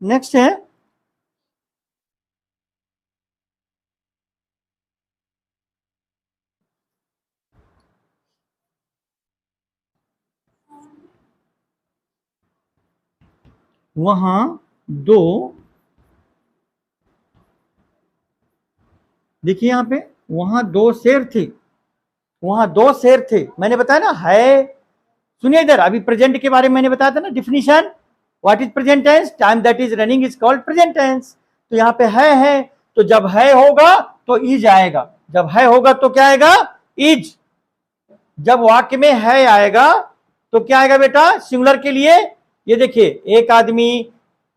Next है वहां दो, देखिए यहां पे वहां दो शेर थे, वहां दो शेर थे, मैंने बताया ना है। सुनिए इधर, अभी प्रेजेंट के बारे में मैंने बताया था ना definition, what is present tense, time that is running is called present tense. तो यहाँ पे है, तो जब है होगा तो इज आएगा, जब है होगा तो क्या आएगा, इज। जब वाक्य में है आएगा तो क्या आएगा बेटा सिंगुलर के लिए, ये देखिए एक आदमी,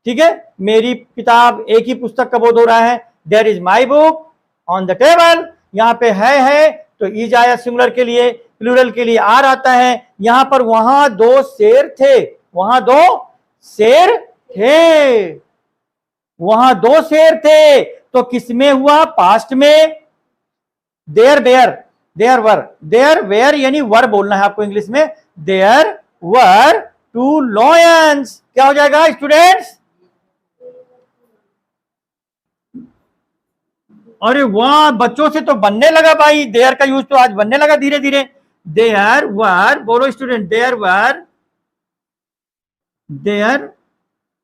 ठीक है, मेरी किताब, एक ही पुस्तक का बोध हो रहा है, there is my book on the table. यहाँ पे है तो इज आया सिंगुलर के लिए, प्लूरल के लिए आर आता है। यहां पर वहां दो शेर थे, वहां दो शेर थे, वहां दो शेर थे, तो किसमें हुआ, पास्ट में, there were, there were, there were यानी वर बोलना है आपको इंग्लिश में, देयर वर टू लॉयंस, क्या हो जाएगा स्टूडेंट्स, अरे वाह बच्चों से तो बनने लगा भाई, देयर का यूज तो आज बनने लगा धीरे धीरे। देयर वर, बोलो student, there were, there,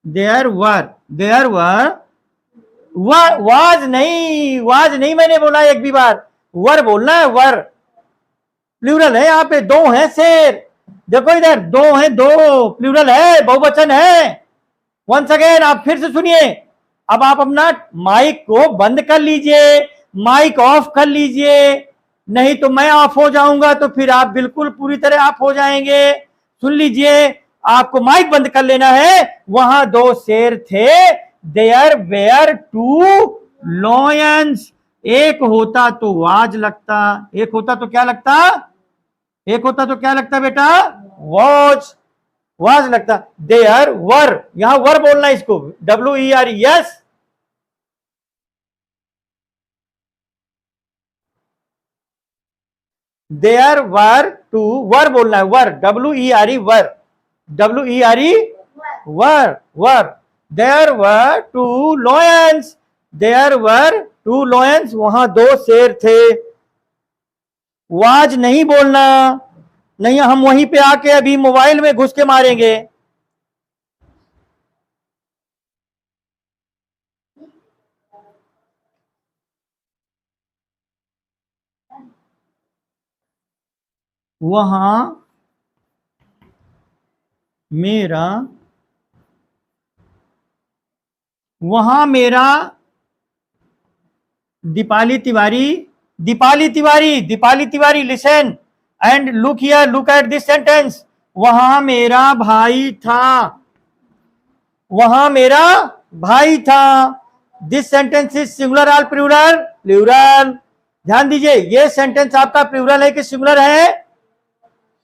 there were, there were, was नहीं, वाज नहीं मैंने बोला एक भी बार, वर बोलना है, वर प्लूरल है, यहाँ पे दो हैं शेर, देखो इधर दो हैं, दो प्लूरल है, बहुवचन है। वंस अगेन आप फिर से सुनिए, अब आप अपना माइक को बंद कर लीजिए, माइक ऑफ कर लीजिए, नहीं तो मैं ऑफ हो जाऊंगा तो फिर आप बिल्कुल पूरी तरह ऑफ हो जाएंगे। सुन लीजिए, आपको माइक बंद कर लेना है। वहां दो शेर थे, देयर वेयर टू लॉयंस, एक होता तो वाज लगता, एक होता तो क्या लगता, एक होता तो क्या लगता बेटा, वॉच, वाज लगता। देयर वर, यहां वर बोलना है इसको, WER, yes, there were two, were बोलना है, were, WERE, were, WERE, were, were, there were two lions, there were two lions, वहां दो शेर थे। वाज नहीं बोलना, नहीं हम वहीं पे आके अभी मोबाइल में घुस के मारेंगे। वहां मेरा, वहां मेरा Deepali Tiwari, Deepali Tiwari, Deepali Tiwari, listen and look here, look at this sentence, वहां मेरा भाई था, वहां मेरा भाई था। दिस सेंटेंस इज सिंगुलर और प्लूरल, प्लूरल। ध्यान दीजिए, ये सेंटेंस आपका प्लूरल है कि सिंगुलर है,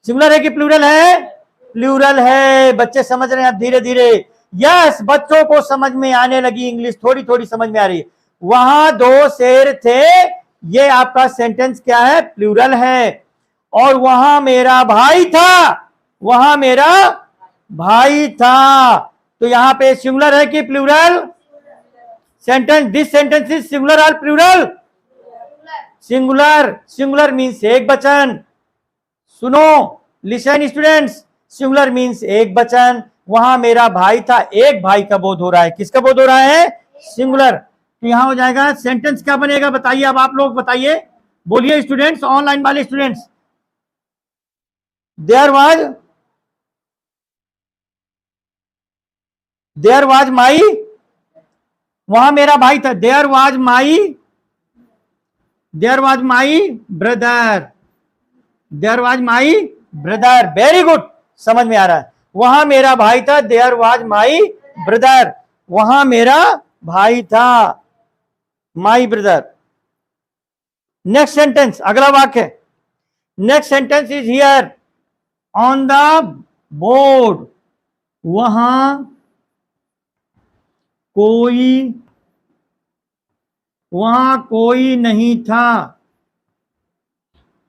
सिंगुलर है कि प्लूरल है, प्लूरल है। बच्चे समझ रहे हैं आप धीरे धीरे, यस, बच्चों को समझ में आने लगी इंग्लिश, थोड़ी थोड़ी समझ में आ रही है। वहां दो शेर थे, ये आपका सेंटेंस क्या है, प्लूरल है। और वहां मेरा भाई था, वहां मेरा भाई था, तो यहां पे सिंगुलर है कि plural, sentence, this sentence is singular और प्लूरल, सिंगुलर, सिंगुलर मीन्स एक वचन। सुनो, लिसन स्टूडेंट्स, सिंगुलर मीन्स एक वचन। वहां मेरा भाई था, एक भाई का बोध हो रहा है, किसका बोध हो रहा है, सिंगुलर। तो यहां हो जाएगा, सेंटेंस क्या बनेगा बताइए, अब आप लोग बताइए, बोलिए स्टूडेंट्स, ऑनलाइन वाले students. There was, there was my, वहां मेरा भाई था, there was my, there was my brother, there was my brother, very good, समझ में आ रहा है। वहां मेरा भाई था, देयर वाज माई ब्रदर, वहां मेरा भाई था, माई ब्रदर। नेक्स्ट सेंटेंस, अगला वाक्य, next sentence is here, on the board, वहां कोई, वहां कोई नहीं था,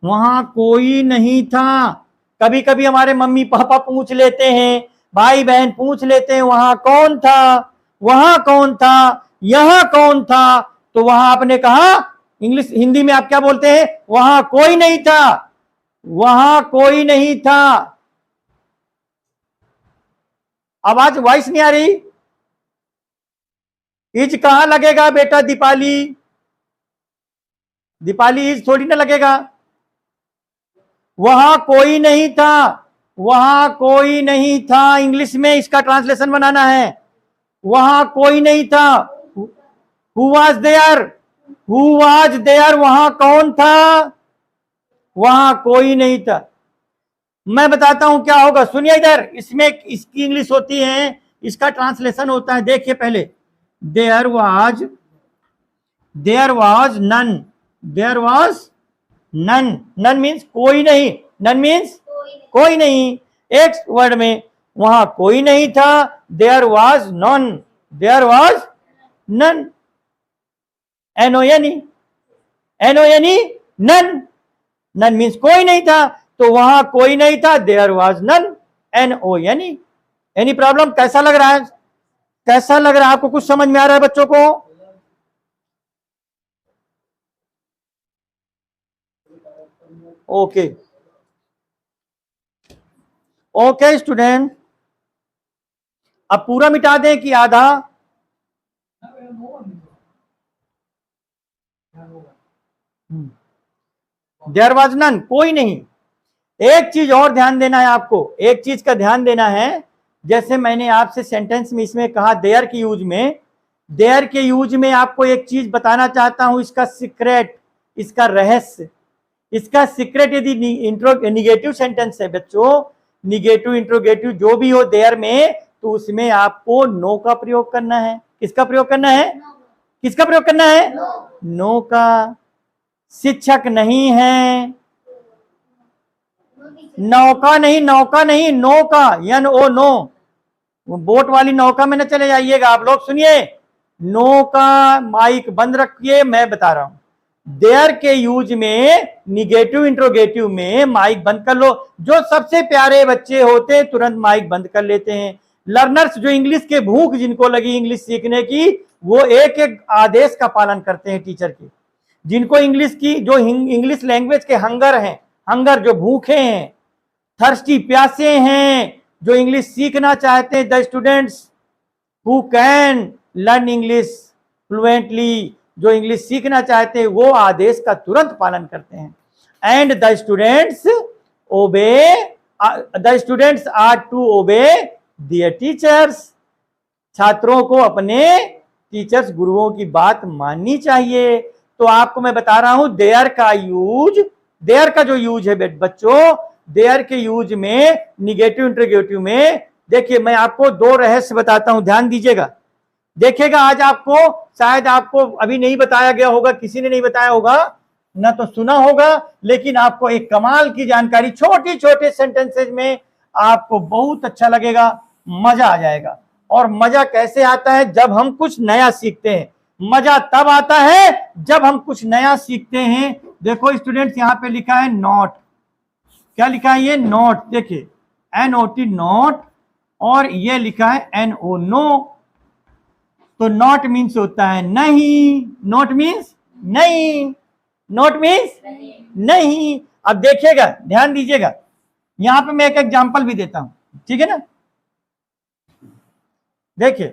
वहां कोई नहीं था। कभी कभी हमारे मम्मी पापा पूछ लेते हैं, भाई बहन पूछ लेते हैं, वहां कौन था, वहां कौन था, यहां कौन था। तो वहां आपने कहा, इंग्लिश हिंदी में आप क्या बोलते हैं, वहां कोई नहीं था, वहां कोई नहीं था। आवाज वॉइस नहीं आ रही? इज कहां लगेगा बेटा दीपाली? दीपाली इज थोड़ी ना लगेगा। वहां कोई नहीं था, वहां कोई नहीं था, इंग्लिश में इसका ट्रांसलेशन बनाना है। वहां कोई नहीं था। Who was there, who was there, वहां कौन था, वहां कोई नहीं था। मैं बताता हूं क्या होगा, सुनिए इधर, इसमें इसकी इंग्लिश होती है, इसका ट्रांसलेशन होता है। देखिए पहले, there was none, there was none, none means कोई नहीं, नन मीन्स कोई नहीं। एक वर्ड में वहां कोई नहीं था, there was none, there was none, NONE, none, none means कोई नहीं था, तो वहां कोई नहीं था, there was none, NONE। Any problem? कैसा लग रहा है, कैसा लग रहा है आपको, कुछ समझ में आ रहा है बच्चों को? ओके ओके स्टूडेंट, अब पूरा मिटा दें कि आधा? देयर वाज नन, कोई नहीं। एक चीज और ध्यान देना है आपको, एक चीज का ध्यान देना है। जैसे मैंने आपसे सेंटेंस में इसमें कहा देयर के यूज में, देयर के यूज में आपको एक चीज बताना चाहता हूं, इसका सीक्रेट, इसका रहस्य, इसका सीक्रेट। यदि निगेटिव सेंटेंस है बच्चों, निगेटिव इंट्रोगेटिव जो भी हो देयर में, तो उसमें आपको नो का प्रयोग करना है। किसका प्रयोग करना है? किसका प्रयोग करना है? नो का। शिक्षक नहीं है, नौका नहीं, नौका नहीं, नो का, NO, नो। वो बोट वाली नौका में न चले जाइएगा आप लोग, सुनिए। नो का, माइक बंद रखिए, मैं बता रहा हूं। देयर के यूज में, निगेटिव इंट्रोगेटिव में माइक बंद कर लो। जो सबसे प्यारे बच्चे होते हैं तुरंत माइक बंद कर लेते हैं। लर्नर्स, जो इंग्लिश के भूख जिनको लगी इंग्लिश सीखने की, वो एक एक आदेश का पालन करते हैं टीचर के। जिनको इंग्लिश की, जो इंग्लिश लैंग्वेज के हंगर हैं, हंगर जो भूखे हैं, थर्स्टी प्यासे हैं, जो इंग्लिश सीखना चाहते हैं, the students who can learn English fluently, जो इंग्लिश सीखना चाहते हैं, वो आदेश का तुरंत पालन करते हैं। And the students obey, the students are to obey their teachers. छात्रों को अपने टीचर्स, गुरुओं की बात माननी चाहिए। तो आपको मैं बता रहा हूं, देयर का यूज, देयर का जो यूज है बच्चों, देयर के यूज में, निगेटिव इंट्रोगेटिव में, देखिए मैं आपको दो रहस्य बताता हूं, ध्यान दीजिएगा। देखिएगा, आज आपको, शायद आपको अभी नहीं बताया गया होगा, किसी ने नहीं बताया होगा, ना तो सुना होगा, लेकिन आपको एक कमाल की जानकारी, छोटे छोटे सेंटेंसेज में आपको बहुत अच्छा लगेगा, मजा आ जाएगा। और मजा कैसे आता है? जब हम कुछ नया सीखते हैं। मजा तब आता है जब हम कुछ नया सीखते हैं। देखो स्टूडेंट्स, यहां पे लिखा है नॉट, क्या लिखा है ये? नॉट। देखिए NOT, नॉट, और ये लिखा है NO, नो। तो नॉट मीन्स होता है नहीं, नॉट मीन्स नहीं, नॉट मीन्स नहीं। अब देखिएगा, ध्यान दीजिएगा, यहां पे मैं एक एग्जांपल भी देता हूं, ठीक है ना? देखिए,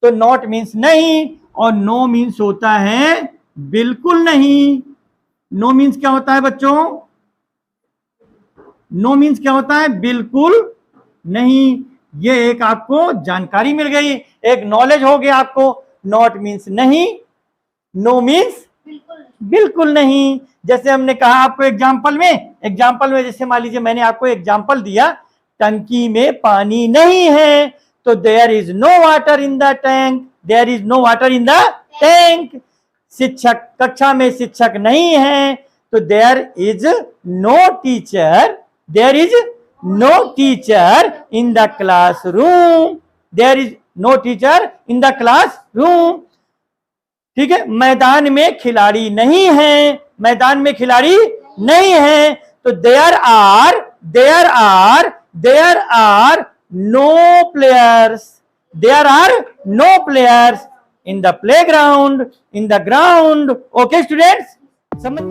तो नॉट मीन्स नहीं, और नो मीन्स होता है बिल्कुल नहीं। नो मीन्स क्या होता है बच्चों? नो मीन्स क्या होता है? बिल्कुल नहीं। ये एक आपको जानकारी मिल गई, एक नॉलेज हो गया आपको। नॉट मीन्स नहीं, नो मीन्स बिल्कुल नहीं। जैसे हमने कहा आपको एग्जाम्पल में जैसे मान लीजिए मैंने आपको एग्जाम्पल दिया, टंकी में पानी नहीं है, तो there is no water in the tank, there is no water in the tank. शिक्षक, कक्षा में शिक्षक नहीं है, तो there is no teacher, there is no teacher in the classroom, there is no teacher in the class room. ठीक है, मैदान में खिलाड़ी नहीं है, मैदान में खिलाड़ी नहीं है, तो there are no players, there are no players in the playground, in the ground. Okay students, समझ